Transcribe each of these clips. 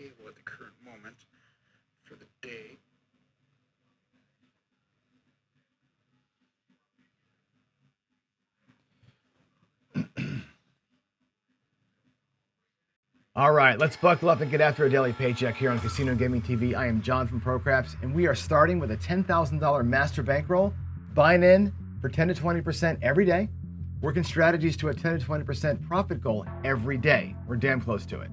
table at the current moment for the day. All right, let's buckle up and get after a daily paycheck here on Casino Gaming TV. I am John from ProCraps, and we are starting with a $10,000 master bankroll, buying in for 10 to 20% every day, working strategies to a 10 to 20% profit goal every day. We're damn close to it.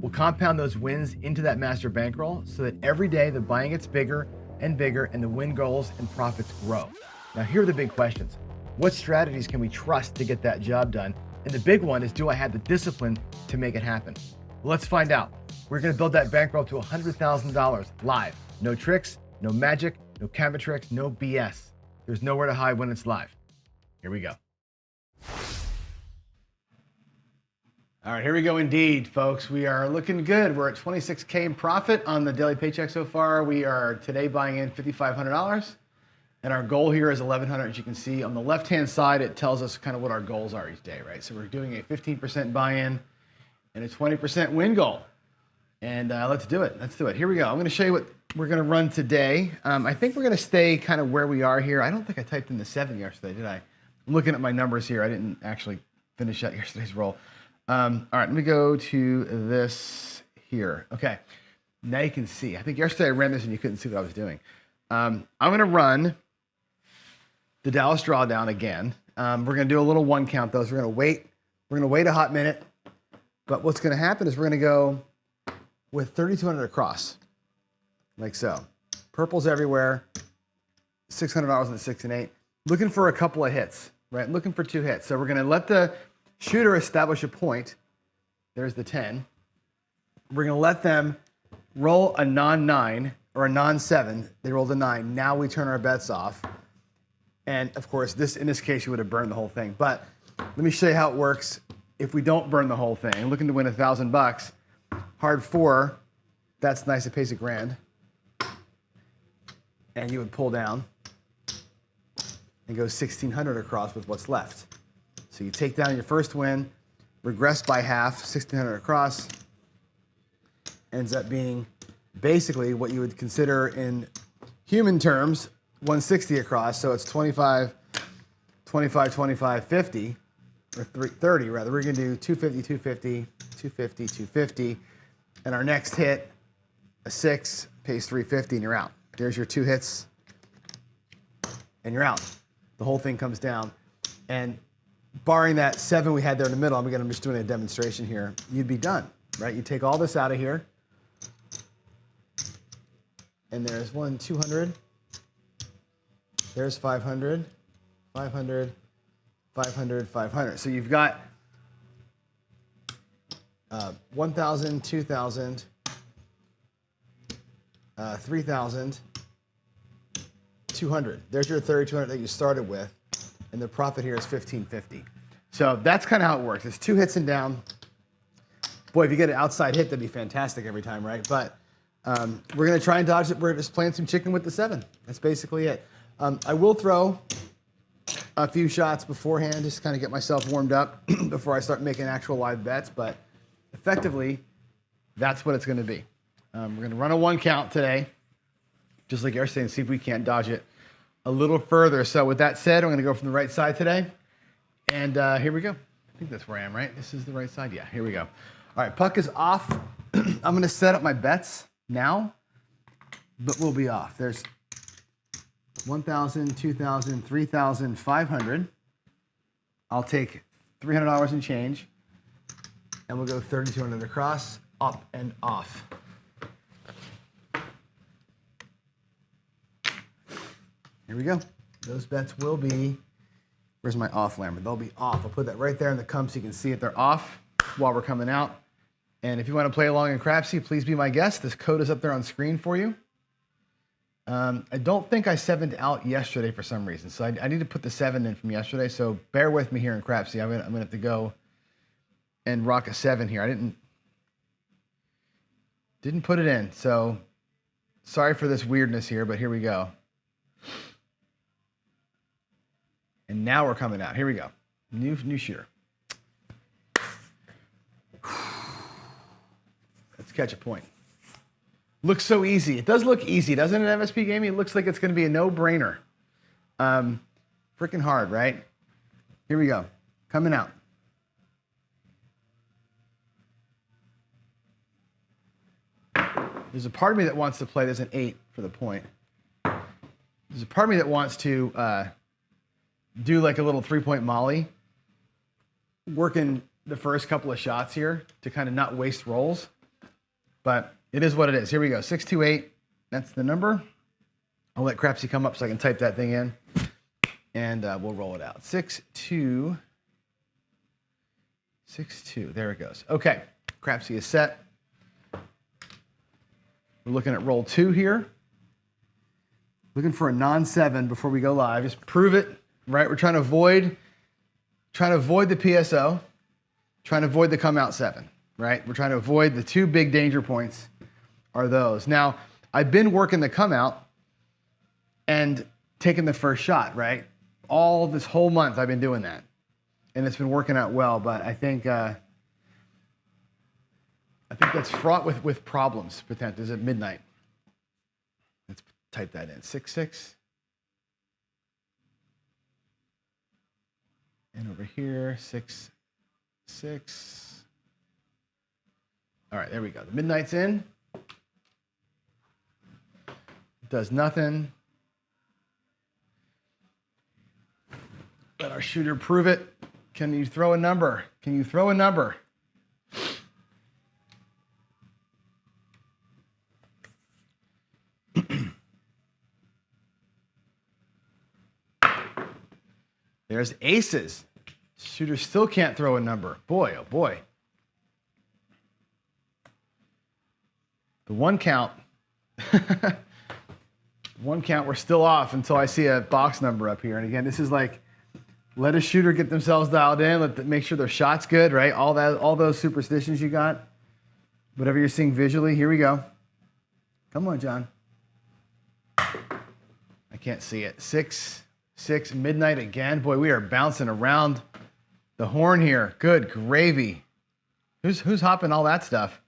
We'll compound those wins into that master bankroll so that every day the buying gets bigger and bigger and the win goals and profits grow. Now, here are the big questions. What strategies can we trust to get that job done? And the big one is, do I have the discipline to make it happen? Well, let's find out. We're going to build that bankroll to $100,000 live. No tricks, no magic, no camera tricks, no BS. There's nowhere to hide when it's live. Here we go. All right, here we go indeed, folks. We are looking good. We're at 26K in profit on the daily paycheck so far. We are today buying in $5,500. And our goal here is $1,100. As you can see on the left-hand side, it tells us kind of what our goals are each day, right? So we're doing a 15% buy-in and a 20% win goal. And let's do it. Let's do it. Here we go. I'm going to show you what we're going to run today. I think we're going to stay kind of where we are here. I don't think I typed in the 7 yesterday, did I? I'm looking at my numbers here. I didn't actually finish out yesterday's roll. All right, let me go to this here. Okay, now you can see. I think yesterday I ran this and you couldn't see what I was doing. I'm going to run the Dallas Drawdown again. We're going to do a little one count though. So we're going to wait. We're going to wait a hot minute. But what's going to happen is we're going to go with 3,200 across, like so. Purples everywhere. $600 in the 6 and 8. Looking for a couple of hits, right? Looking for 2 hits. So we're going to let the shooter establish a point. There's the 10. We're going to let them roll a non-9 or a non-7. They rolled a 9. Now we turn our bets off. And of course, in this case, you would have burned the whole thing. But let me show you how it works if we don't burn the whole thing. I'm looking to win $1,000. Hard 4, that's nice. It pays $1,000. And you would pull down and go 1,600 across with what's left. So you take down your first win, regress by half, 1,600 across. Ends up being basically what you would consider in human terms 160 across, so it's 25, 25, 25, 50, or 30 rather. We're gonna do 250, 250, 250, 250, and our next hit, a 6, pays 350, and you're out. There's your 2 hits, and you're out. The whole thing comes down, and barring that 7 we had there in the middle, I'm just doing a demonstration here, you'd be done, right? You take all this out of here, and there's 200, there's 500, 500, 500, 500. So you've got 1,000, 2,000, 3,000, 200. There's your 3,200 that you started with, and the profit here is 1,550. So that's kind of how it works. It's 2 hits and down. Boy, if you get an outside hit, that'd be fantastic every time, right? But we're going to try and dodge it. We're just playing some chicken with the 7. That's basically it. I will throw a few shots beforehand, just kind of get myself warmed up before I start making actual live bets. But effectively, that's what it's going to be. We're going to run a 1 count today, just like yesterday, and see if we can't dodge it a little further. So with that said, I'm going to go from the right side today. And here we go. I think that's where I am, right? This is the right side. Yeah, here we go. All right, puck is off. I'm going to set up my bets now, but we'll be off. There's 1,000, 2,000, 3,000, 500. I'll take $300 in change, and we'll go 3,200 across, up and off. Here we go. Those bets will be, where's my off lamp? They'll be off. I'll put that right there in the cum so you can see it. They're off while we're coming out. And if you want to play along in Crapsy, please be my guest. This code is up there on screen for you. I don't think I 7'd out yesterday for some reason, so I need to put the 7 in from yesterday. So bear with me here in Crapsy. I'm gonna have to go and rock a 7 here. I didn't put it in, so sorry for this weirdness here, but here we go. And now we're coming out. Here we go. New shooter. Let's catch a point. Looks so easy. It does look easy, doesn't it, MSP Gaming? It looks like it's going to be a no-brainer. Freaking hard, right? Here we go. Coming out. There's a part of me that wants to play. There's an 8 for the point. There's a part of me that wants to do like a little 3-point molly, working the first couple of shots here to kind of not waste rolls. But it is what it is. Here we go. 628. That's the number. I'll let Crapsy come up so I can type that thing in, and we'll roll it out. 6-2. 6-2. There it goes. Okay. Crapsy is set. We're looking at roll 2 here. Looking for a non-7 before we go live. Just prove it, right? We're trying to avoid the PSO, trying to avoid the come out 7, right? We're trying to avoid the 2 big danger points are those. Now, I've been working the come out and taking the first shot, right? All this whole month I've been doing that. And it's been working out well, but I think that's fraught with problems potentially. Is it midnight? Let's type that in. 6-6. And over here, 6-6. All right, there we go. The midnight's in. Does nothing. Let our shooter prove it. Can you throw a number? Can you throw a number? There's aces. Shooter still can't throw a number. Boy, oh boy. The 1 count. 1 count, we're still off until I see a box number up here. And again, this is like, let a shooter get themselves dialed in, make sure their shot's good, right? All those superstitions you got. Whatever you're seeing visually, here we go. Come on, John. I can't see it. 6, midnight again. Boy, we are bouncing around the horn here. Good gravy. Who's hopping all that stuff?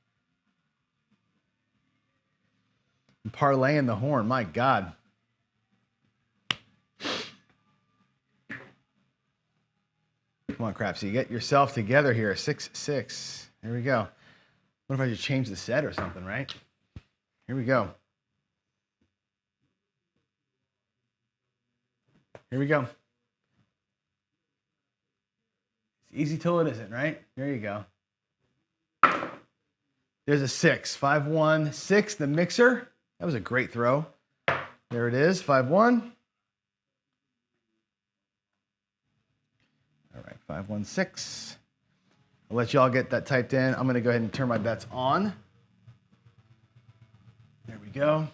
And parlaying the horn, my God. Come on, Crapsy, get yourself together here. 6-6. There we go. What if I just change the set or something, right? Here we go. Here we go. It's easy till it isn't, right? There you go. There's a 6. 5-1, 6, the mixer. That was a great throw. There it is, 5-1. All right, 5-1, 6. I'll let y'all get that typed in. I'm going to go ahead and turn my bets on. There we go.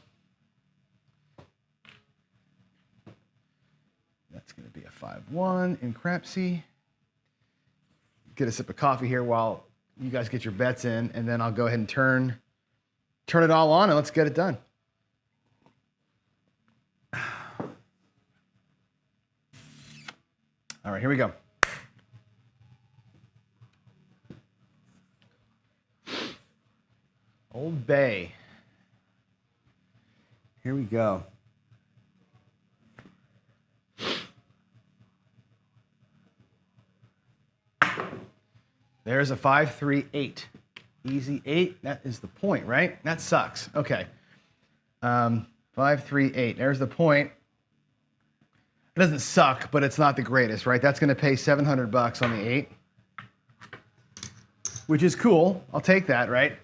That's going to be a 5-1 in Crapsy. Get a sip of coffee here while you guys get your bets in, and then I'll go ahead and turn it all on, and let's get it done. All right, here we go. Old Bay. Here we go. There's a 5-3-8. Easy 8. That is the point, right? That sucks. Okay. 5-3-8. There's the point. It doesn't suck, but it's not the greatest, right? That's going to pay $700 on the 8, which is cool. I'll take that, right?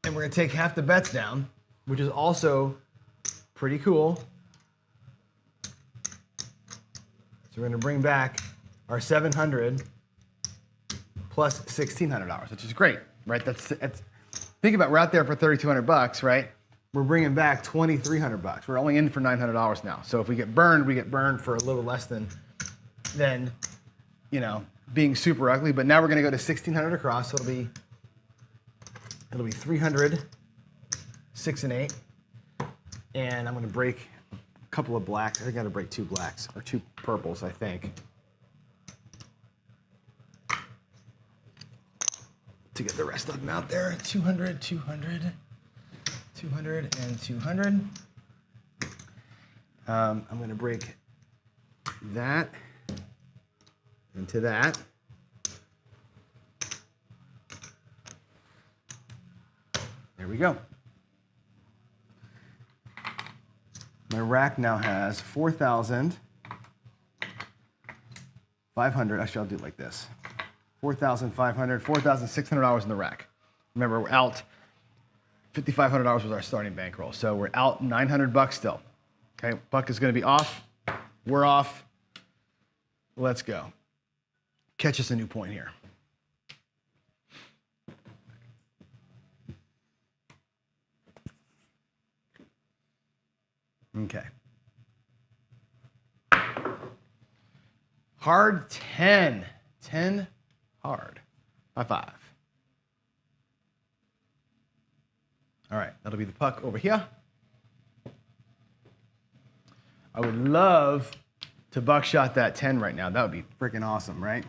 And we're going to take half the bets down, which is also pretty cool. So we're going to bring back our $700 plus $1,600, which is great, right? That's think about it, we're out there for $3,200, right? We're bringing back $2,300. We're only in for $900 now. So if we get burned, we get burned for a little less than you know, being super ugly. But now we're going to go to $1,600 across. So it'll be 300, 6 and 8, and I'm going to break a couple of blacks. I got to break 2 blacks or 2 purples, I think, to get the rest of them out there. 200, 200, 200 and 200. I'm going to break that into that. There we go. My rack now has 4,500. Actually, I'll do it like this. 4,500, $4,600 in the rack. Remember, we're out. $5,500 was our starting bankroll, so we're out $900 still. Okay, buck is going to be off. We're off. Let's go. Catch us a new point here. Okay. Hard 10. 10 hard. High five. All right, that'll be the puck over here. I would love to buckshot that 10 right now. That would be freaking awesome, right?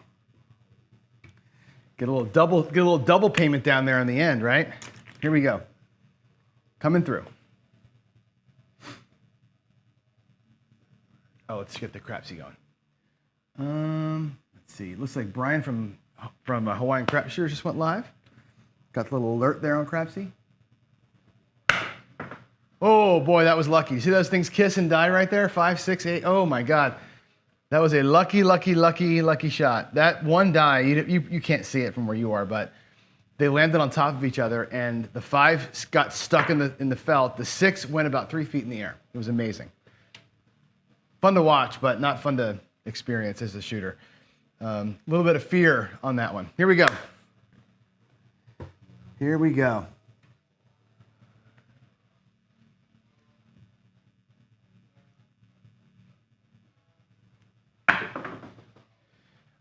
Get a little double payment down there in the end, right? Here we go. Coming through. Oh, let's get the crapsy going. Let's see. Looks like Brian from Hawaiian Crap Shears just went live. Got the little alert there on crapsy. Oh boy, that was lucky. You see those things kiss and die right there? 5, 6, 8. Oh my God. That was a lucky shot. That one die, you can't see it from where you are, but they landed on top of each other, and the 5 got stuck in the felt. The 6 went about 3 feet in the air. It was amazing. Fun to watch, but not fun to experience as a shooter. A little bit of fear on that one. Here we go. Here we go.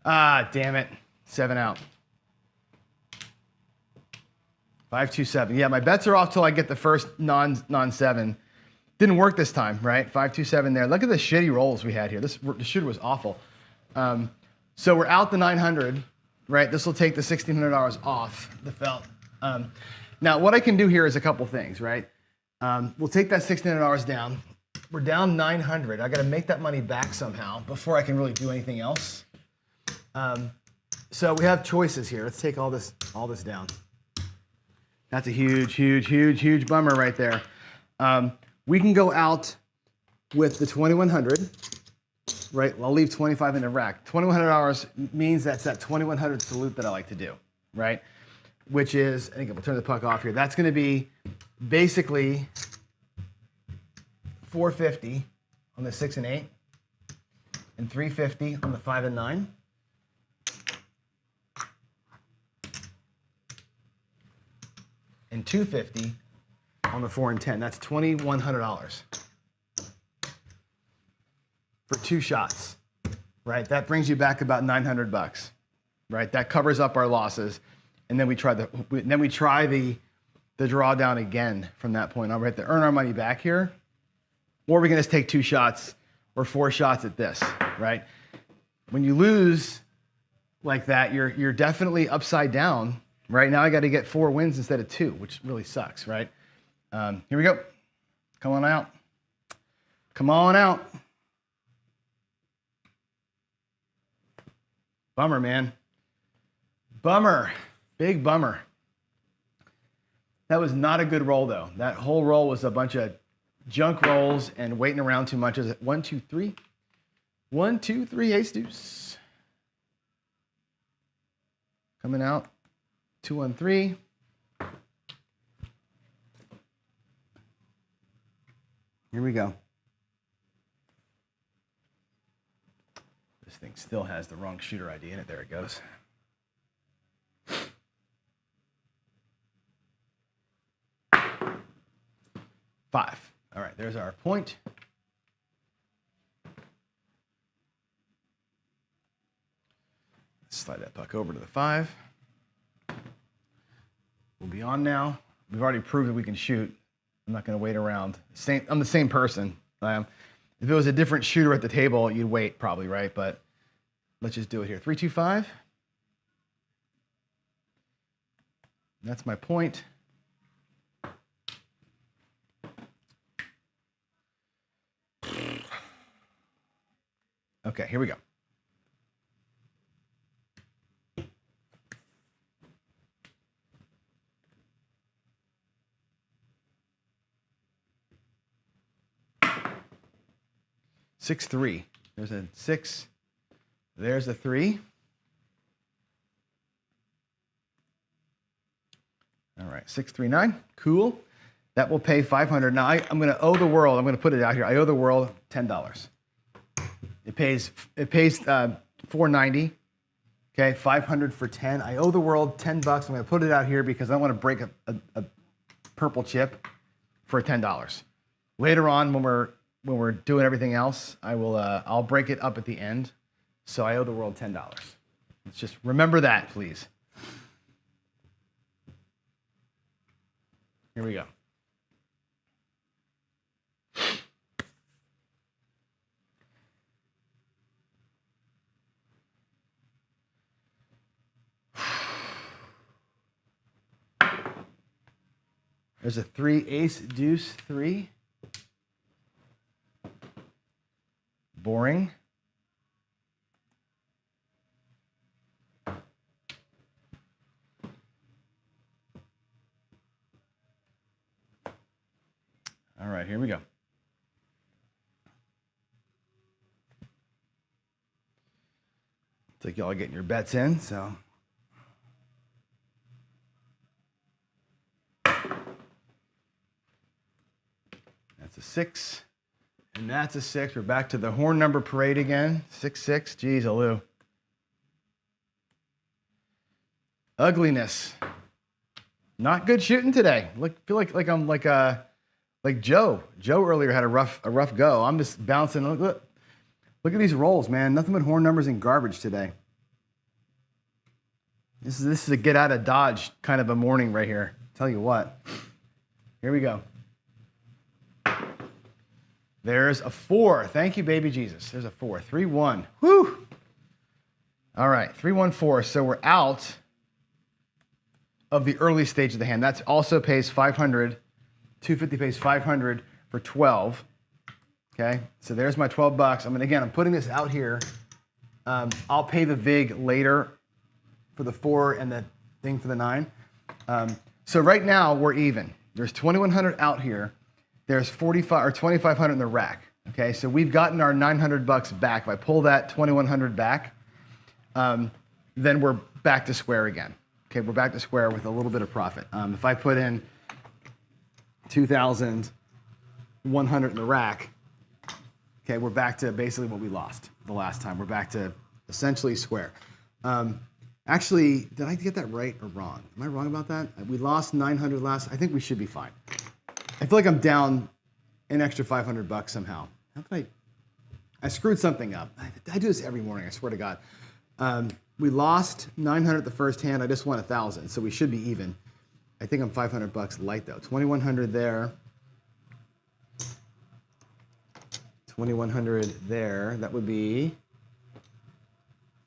Ah, damn it. 7 out. 5, 2, 7. Yeah, my bets are off till I get the first non-7. Didn't work this time, right? 5, 2, 7 there. Look at the shitty rolls we had here. The shooter was awful. So we're out the 900, right? This will take the $1,600 off the felt. Now, what I can do here is a couple things, right? We'll take that $1,600 down. We're down 900. I got to make that money back somehow before I can really do anything else. So we have choices here. Let's take all this down. That's a huge bummer right there. We can go out with the 2,100, right? I'll leave 25 in the rack. $2,100 means that's that 2,100 salute that I like to do, right? Which is, I think we'll turn the puck off here. That's going to be basically 450 on the 6 and 8, and 350 on the 5 and 9. And 250 on the 4 and 10. That's $2,100 for 2 shots, right? That brings you back about $900, right? That covers up our losses, and then we try the drawdown again from that point on. We have to earn our money back here, or we can just take 2 shots or 4 shots at this, right? When you lose like that, you're definitely upside down. Right now, I got to get 4 wins instead of 2, which really sucks, right? Here we go. Come on out. Come on out. Bummer, man. Bummer. Big bummer. That was not a good roll, though. That whole roll was a bunch of junk rolls and waiting around too much. Is it 1, 2, 3? 1, 2, 3, ace deuce. Coming out. 2, 1, 3. Here we go. This thing still has the wrong shooter ID in it. There it goes. Five. All right, there's our point. Slide that puck over to the 5. We'll be on now. We've already proved that we can shoot. I'm not going to wait around. I'm the same person. If it was a different shooter at the table, you'd wait probably, right? But let's just do it here. 3, 2, 5. That's my point. Okay, here we go. Six, three. There's a 6. There's a 3. All right, 639. Cool. That will pay 500. Now I'm going to owe the world. I'm going to put it out here. I owe the world $10. It pays 490. Okay, 500 for 10. I owe the world $10. I'm going to put it out here because I don't want to break a purple chip for $10. Later on, when we're doing everything else, I'll break it up at the end. So I owe the world $10. Let's just remember that, please. Here we go. There's a 3, ace, deuce, 3. Boring. All right, here we go. It's like y'all are getting your bets in, so. That's a 6, and that's a 6. We're back to the horn number parade again. 6, 6, geez, Aloo. Ugliness. Not good shooting today. Feel like I'm like Joe. Joe earlier had a rough go. I'm just bouncing. Look at these rolls, man. Nothing but horn numbers and garbage today. This is a get out of Dodge kind of a morning right here. Tell you what. Here we go. There's a 4. Thank you, baby Jesus. There's a 4. 3, 1. Whew. All right, 3, 1, 4. So we're out of the early stage of the hand. That also pays 500. 250 pays 500 for 12. Okay, so there's my $12. I'm putting this out here. I'll pay the vig later for the 4 and the thing for the 9. So right now we're even. There's 2,100 out here. There's 45 or 2,500 in the rack. Okay, so we've gotten our $900 back. If I pull that 2,100 back, then we're back to square again. Okay, we're back to square with a little bit of profit. If I put in 2,100 in the rack, okay, we're back to basically what we lost the last time. We're back to essentially square. Actually, did I get that right or wrong? Am I wrong about that? We lost 900 last. I think we should be fine. I feel like I'm down an extra $500 somehow. How could I screwed something up. I do this every morning, I swear to God. We lost 900 the first hand. I just won 1,000, so we should be even. I think I'm $500 light though. 2,100 there. 2,100 there. That would be.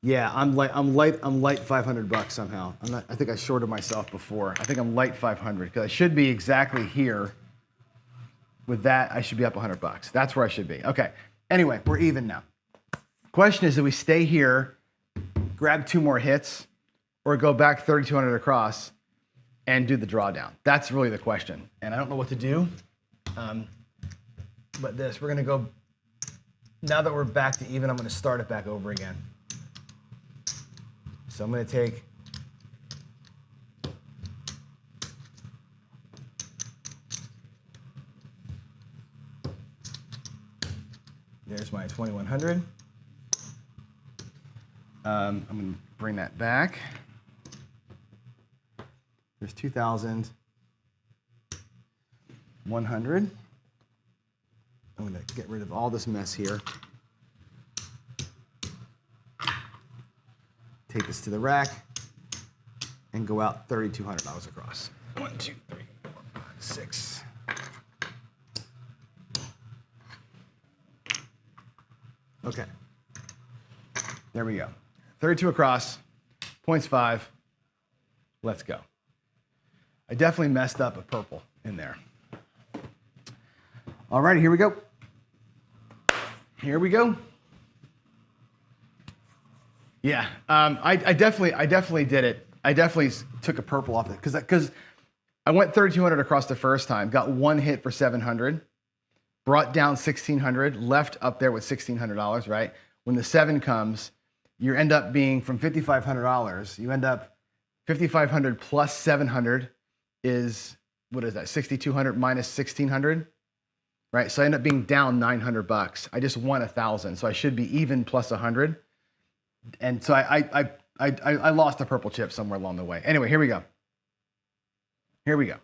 Yeah, I'm light $500 somehow. I think I shorted myself before. I think I'm light 500 because I should be exactly here. With that, I should be up $100. That's where I should be. Okay. Anyway, we're even now. Question is, do we stay here, grab 2 more hits, or go back 3,200 across and do the drawdown? That's really the question. And I don't know what to do. But we're going to go, now that we're back to even, I'm going to start it back over again. So I'm going to take there's my 2,100. I'm going to bring that back. There's 2,100. I'm going to get rid of all this mess here. Take this to the rack and go out $3,200 across. 1, 2, 3, 4, 5, 6. Okay. There we go. 32 across, points 5. Let's go. I definitely messed up a purple in there. All righty, here we go. Here we go. Yeah, I definitely did it. I definitely took a purple off it because I went 3,200 across the first time, got one hit for 700, brought down 1,600, left up there with $1,600, right? When the 7 comes, you end up being from $5,500, you end up 5,500 plus 700 is, what is that, 6,200 minus 1,600, right? So I end up being down $900. I just won 1,000, so I should be even plus 100. And so I lost a purple chip somewhere along the way. Anyway, here we go. Here we go.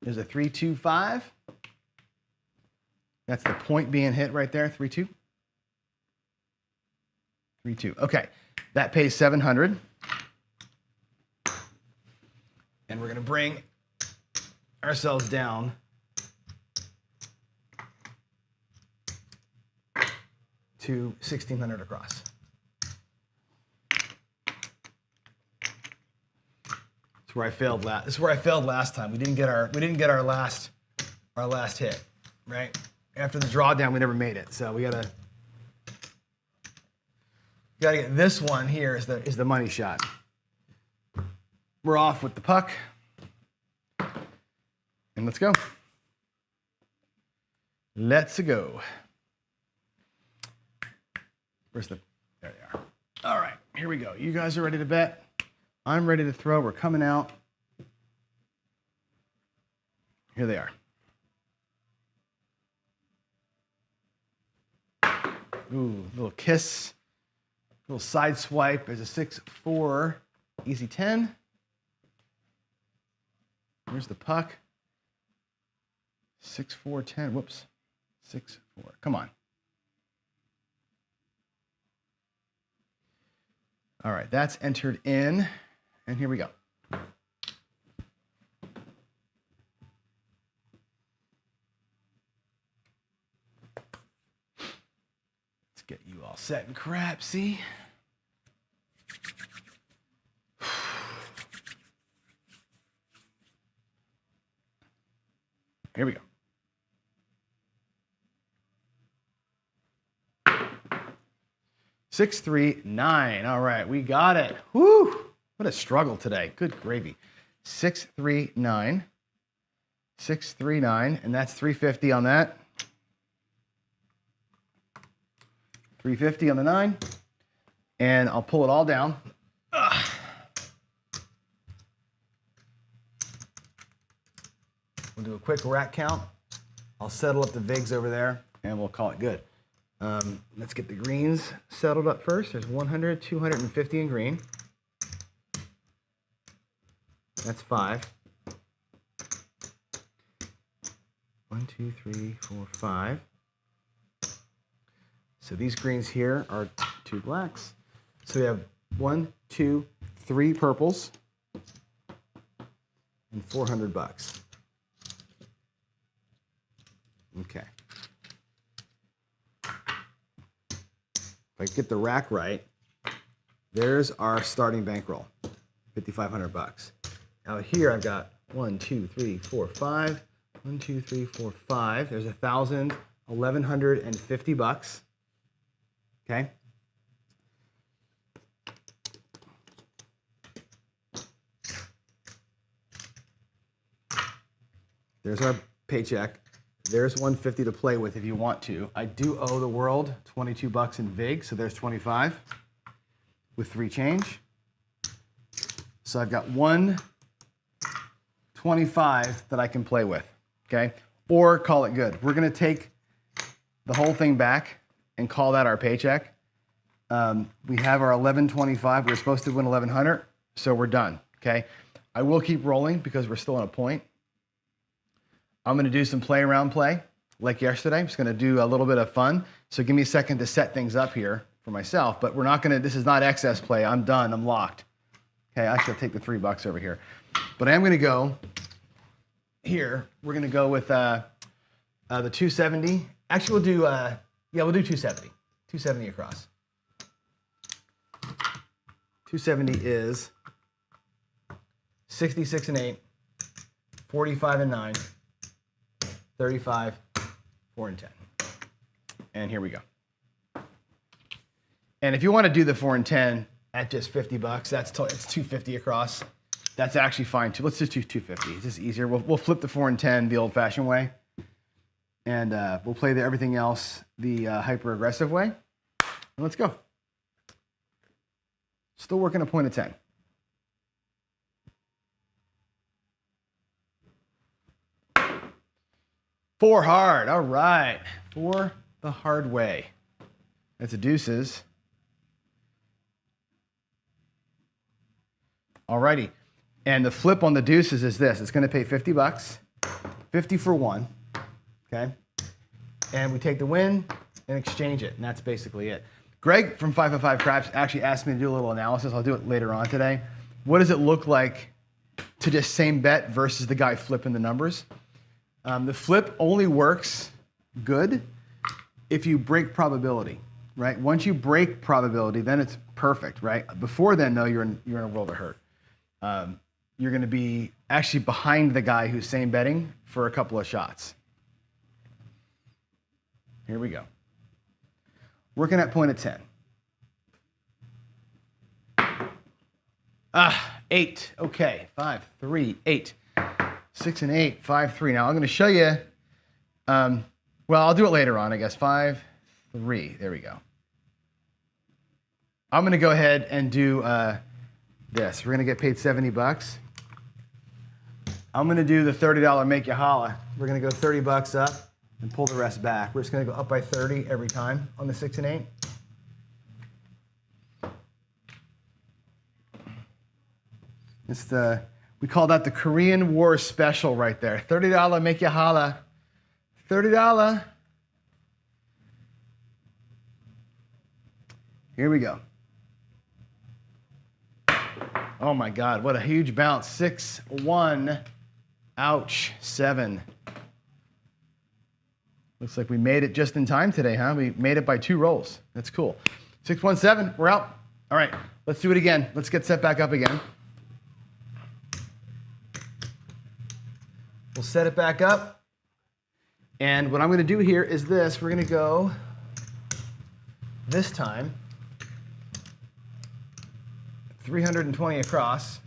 There's a 3-2-5. That's the point being hit right there, 3-2. 3-2. Okay, that pays 700. And we're going to bring ourselves down to 1,600 across. That's where I failed last. This is where I failed last time. We didn't get our last hit, right? After the drawdown, we never made it. So we gotta get this one here is the money shot. We're off with the puck, and let's go. Let's go. Where's the? There they are. All right, here we go. You guys are ready to bet. I'm ready to throw. We're coming out. Here they are. Ooh, little kiss, little side swipe. There's a 6-4, easy 10. Where's the puck? 6-4, 10. Whoops, 6-4. Come on. All right, that's entered in, and here we go. Let's get you all set and crap, see? Here we go. 639. All right, we got it. Whew. What a struggle today. Good gravy. 639. 639, and that's 350 on that. 350 on the 9. And I'll pull it all down. Ugh. We'll do a quick rack count. I'll settle up the VIGs over there, and we'll call it good. Let's get the greens settled up first. There's 100, 250 in green. That's 5. 1, 2, 3, 4, 5. So these greens here are 2 blacks. So we have 1, 2, 3 purples and $400. Okay. If I get the rack right, there's our starting bankroll, $5,500. Now here I've got 1, 2, 3, 4, 5. 1, 2, 3, 4, 5. There's $1,000, $1,150. Okay. There's our paycheck. There's $150 to play with if you want to. I do owe the world $22 in VIG, so there's 25 with 3 change. So I've got 125 that I can play with, okay? Or call it good. We're gonna take the whole thing back and call that our paycheck. We have our 1125. We're supposed to win 1100, so we're done, okay? I will keep rolling because we're still on a point. I'm going to do some play around play like yesterday. I'm just going to do a little bit of fun. So give me a second to set things up here for myself, but we're not going to, this is not excess play. I'm done. I'm locked. Okay, actually I'll take the $3 over here. But I am going to go here. We're going to go with the 270. Actually, we'll do, we'll do 270. 270 across. 270 is 66 and 8, 45 and 9, 35, 4 and 10. And here we go. And if you want to do the 4 and 10 at just $50, it's $250 across. That's actually fine too. Let's just do $250. It's just easier. We'll flip the 4 and 10 the old-fashioned way, and we'll play everything else the hyper-aggressive way. And let's go. Still working a point of 10. Four hard. All right. 4 the hard way. That's a deuces. Alrighty. And the flip on the deuces is this. It's going to pay $50. 50 for 1. Okay. And we take the win and exchange it. And that's basically it. Greg from 555 Craps actually asked me to do a little analysis. I'll do it later on today. What does it look like to just same bet versus the guy flipping the numbers? The flip only works good if you break probability, right? Once you break probability, then it's perfect, right? Before then, though, you're in a world of hurt. You're going to be actually behind the guy who's same betting for a couple of shots. Here we go. Working at point of 10. 8. Okay. 5, 3, 8. 6 and 8, 5, 3. Now I'm going to show you. Well, I'll do it later on, I guess. 5, 3. There we go. I'm going to go ahead and do this. We're going to get paid $70. I'm going to do the $30 make you holla. We're going to go $30 up and pull the rest back. We're just going to go up by 30 every time on the 6 and 8. We call that the Korean War special right there. $30 make you holla. $30. Here we go. Oh my God, what a huge bounce. 6, 1. Ouch, 7. Looks like we made it just in time today, huh? We made it by 2 rolls. That's cool. 6, 1, 7, we're out. All right, let's do it again. Let's get set back up again. We'll set it back up. And what I'm going to do here is this. We're going to go this time 320 across.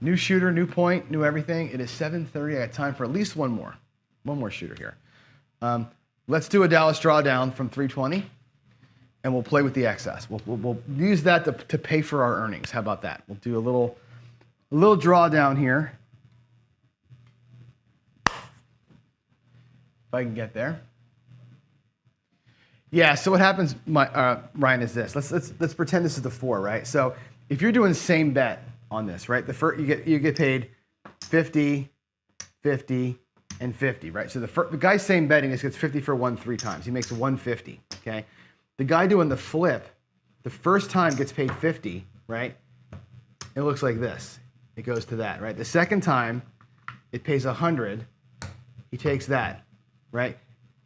New shooter, new point, new everything. It is 7:30. I got time for at least one more shooter here. Let's do a Dallas drawdown from 320. And we'll play with the excess. We'll use that to pay for our earnings. How about that? We'll do a little drawdown here. If I can get there. Yeah. So what happens, Ryan, is this. Let's pretend this is the 4, right? So if you're doing same bet on this, right? The first you get paid 50, 50, and 50, right? So the guy same betting gets 50 for 1 3 times. He makes 150. Okay. The guy doing the flip, the first time gets paid 50, right? It looks like this. It goes to that, right? The second time, it pays 100. He takes that, right?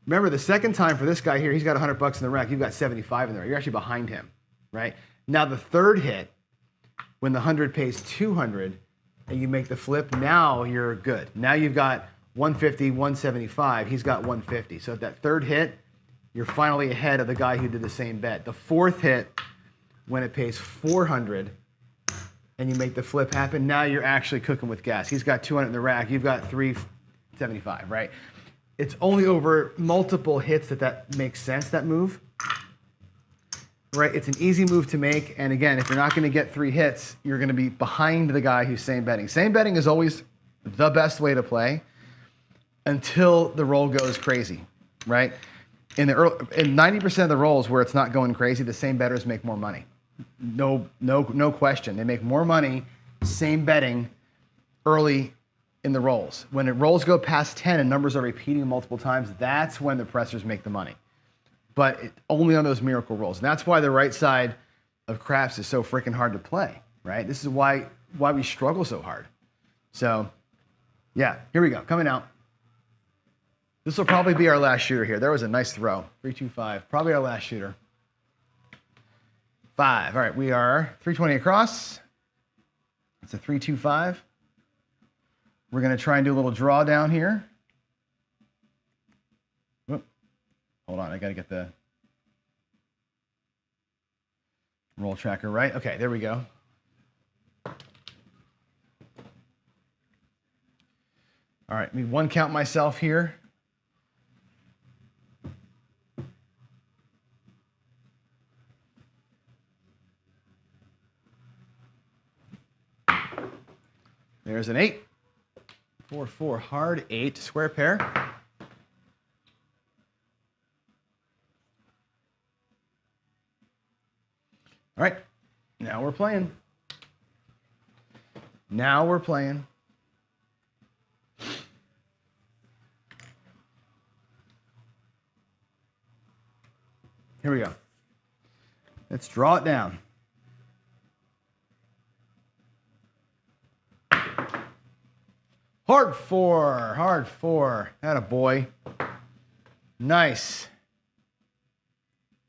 Remember, the second time for this guy here, he's got $100 in the rack. You've got 75 in there. You're actually behind him, right? Now the third hit, when the 100 pays 200, and you make the flip, now you're good. Now you've got 150, 175. He's got 150. So at that third hit, you're finally ahead of the guy who did the same bet. The fourth hit, when it pays 400, and you make the flip happen, now you're actually cooking with gas. He's got 200 in the rack. You've got 375, right? It's only over multiple hits that makes sense, that move. Right? It's an easy move to make. And again, if you're not going to get 3 hits, you're going to be behind the guy who's same betting. Same betting is always the best way to play until the roll goes crazy, right? In 90% of the rolls where it's not going crazy, the same bettors make more money. No question. They make more money same betting early in the rolls. When the rolls go past 10 and numbers are repeating multiple times, that's when the pressers make the money. But only on those miracle rolls. And that's why the right side of craps is so freaking hard to play, right? This is why we struggle so hard. So, yeah, here we go. Coming out. This will probably be our last shooter here. There was a nice throw. 325. Probably our last shooter. 5. All right, we are 320 across. It's a 325. We're going to try and do a little drawdown here. Whoop. Hold on, I got to get the roll tracker right. Okay, there we go. All right, let me one count myself here. There's an 8. 4, 4, hard 8, square pair. All right, now we're playing. Now we're playing. Here we go. Let's draw it down. Hard 4, hard 4. Atta boy. Nice.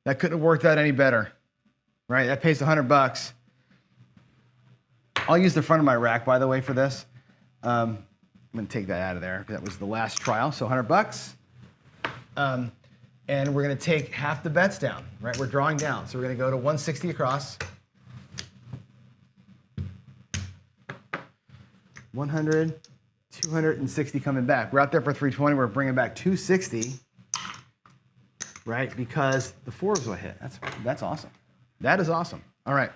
That couldn't have worked out any better, right? That pays $100. I'll use the front of my rack, by the way, for this. I'm going to take that out of there because that was the last trial, so $100. And we're going to take half the bets down, right? We're drawing down, so we're going to go to 160 across. 100, 260 coming back. We're out there for 320. We're bringing back 260, right? Because the 4s will hit. That's awesome. That is awesome. All right.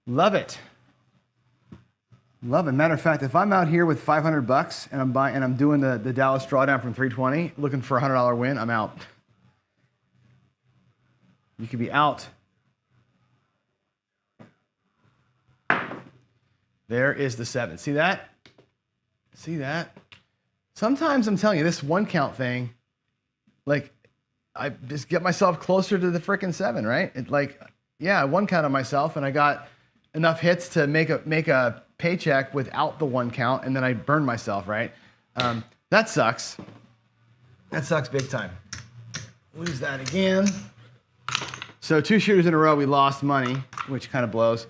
Love it. Love it. Matter of fact, if I'm out here with $500 and I'm doing the Dallas drawdown from 320, looking for a $100 win, I'm out. You could be out. There is the 7. See that? See that? Sometimes I'm telling you, this one count thing, like, I just get myself closer to the frickin' 7, right? It like, yeah, I one counted myself and I got enough hits to make a paycheck without the one count, and then I burned myself, right? That sucks. That sucks big time. Lose that again. So 2 shooters in a row, we lost money, which kind of blows.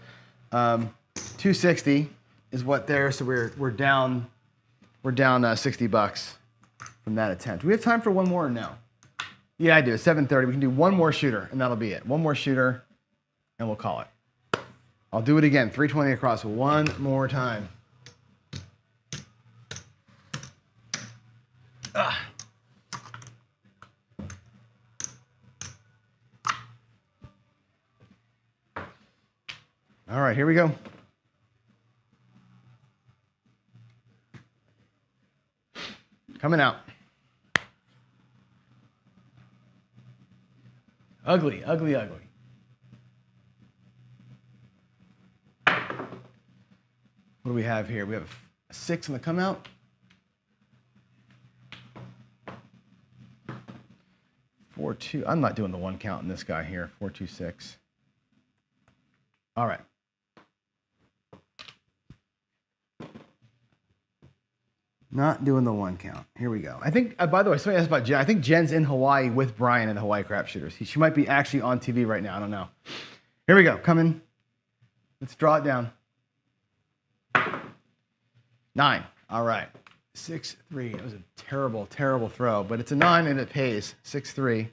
260 is what there, so we're down $60 from that attempt. Do we have time for one more or no? Yeah, I do. 7:30. We can do one more shooter, and that'll be it. One more shooter, and we'll call it. I'll do it again. 320 across one more time. Ah. All right, here we go. Coming out. Ugly, ugly, ugly. What do we have here? We have a 6 on the come out. 4, 2. I'm not doing the one count in this guy here. 4, 2, 6. All right. Not doing the one count. Here we go. I think, by the way, somebody asked about Jen. I think Jen's in Hawaii with Brian in the Hawaii Crap Shooters. She might be actually on TV right now. I don't know. Here we go. Coming. Let's draw it down. 9. All right. 6, 3. It was a terrible, terrible throw, but it's a 9 and it pays. 6, 3.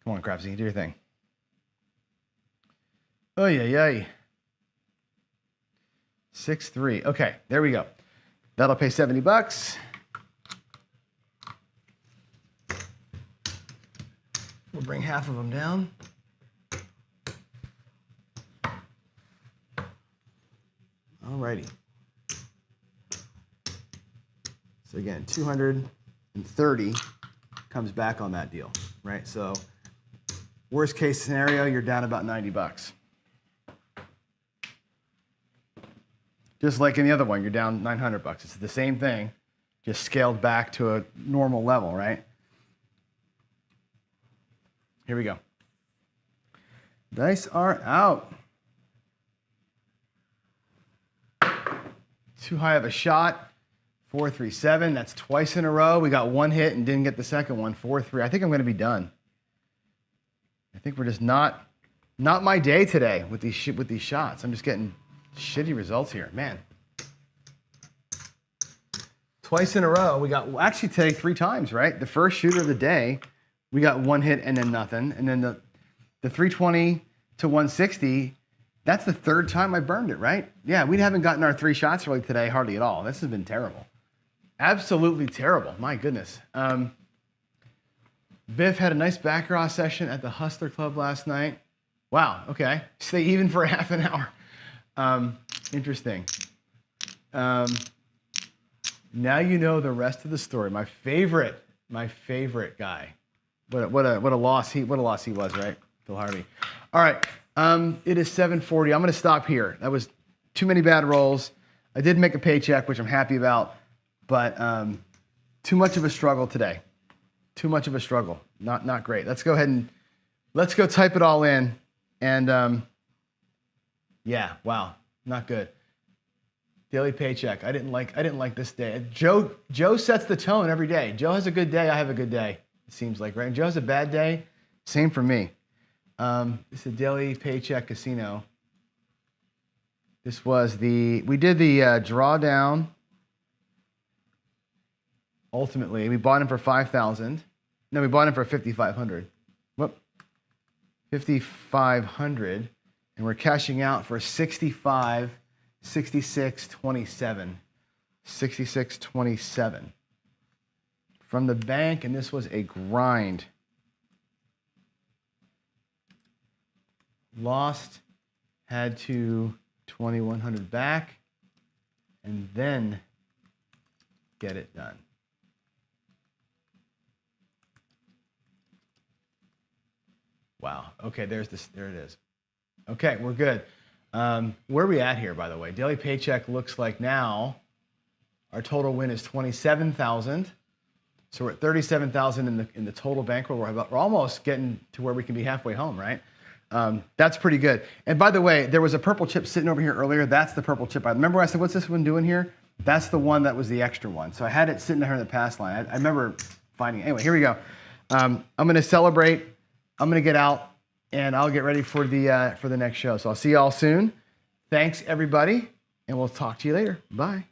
Come on, Crapsy, do your thing. Oh, yeah. 6, 3. Okay, there we go. That'll pay $70. We'll bring half of them down. All righty. So again, 230 comes back on that deal, right? So worst case scenario, you're down about $90. Just like in the other one, you're down $900. It's the same thing, just scaled back to a normal level, right? Here we go. Dice are out. Too high of a shot. 437. That's twice in a row. We got one hit and didn't get the second one. 4-3. I think I'm going to be done. I think we're just not my day today with these shots. I'm just getting shitty results here, man. Twice in a row. We got actually today 3 times, right? The first shooter of the day, we got one hit and then nothing, and then the 320 to 160. That's the 3rd time I burned it, right? Yeah, we haven't gotten our 3 shots really today, hardly at all. This has been terrible. Absolutely terrible. My goodness. Biff had a nice Bankroll session at the Hustler Club last night. Wow, okay. Stay even for half an hour. Interesting. Now you know the rest of the story. My favorite guy. What a loss he was, right? Phil Harvey. All right. It is 7:40. I'm going to stop here. That was too many bad rolls. I did make a paycheck, which I'm happy about, but too much of a struggle today. Too much of a struggle. Not great. Let's go ahead and let's go type it all in. And yeah, wow, not good. Daily paycheck. I didn't like this day. Joe sets the tone every day. Joe has a good day. I have a good day. It seems like, right? And Joe has a bad day. Same for me. It's a daily paycheck casino. This was we did the drawdown. Ultimately, we bought him for 5,000. No, we bought him for 5,500. Whoop. 5,500, and we're cashing out for 66.27. 66.27 from the bank, and this was a grind. Lost, had to 2,100 back, and then get it done. Wow. Okay, there it is. Okay, we're good. Where are we at here, by the way? Daily paycheck looks like now our total win is 27,000. So we're at 37,000 in the total bankroll. We're almost getting to where we can be halfway home, right? That's pretty good. And by the way, there was a purple chip sitting over here earlier. That's the purple chip. I remember I said, what's this one doing here? That's the one that was the extra one. So I had it sitting there in the pass line. I remember finding it. Anyway, here we go. I'm going to celebrate. I'm going to get out, and I'll get ready for the next show. So I'll see you all soon. Thanks, everybody, and we'll talk to you later. Bye.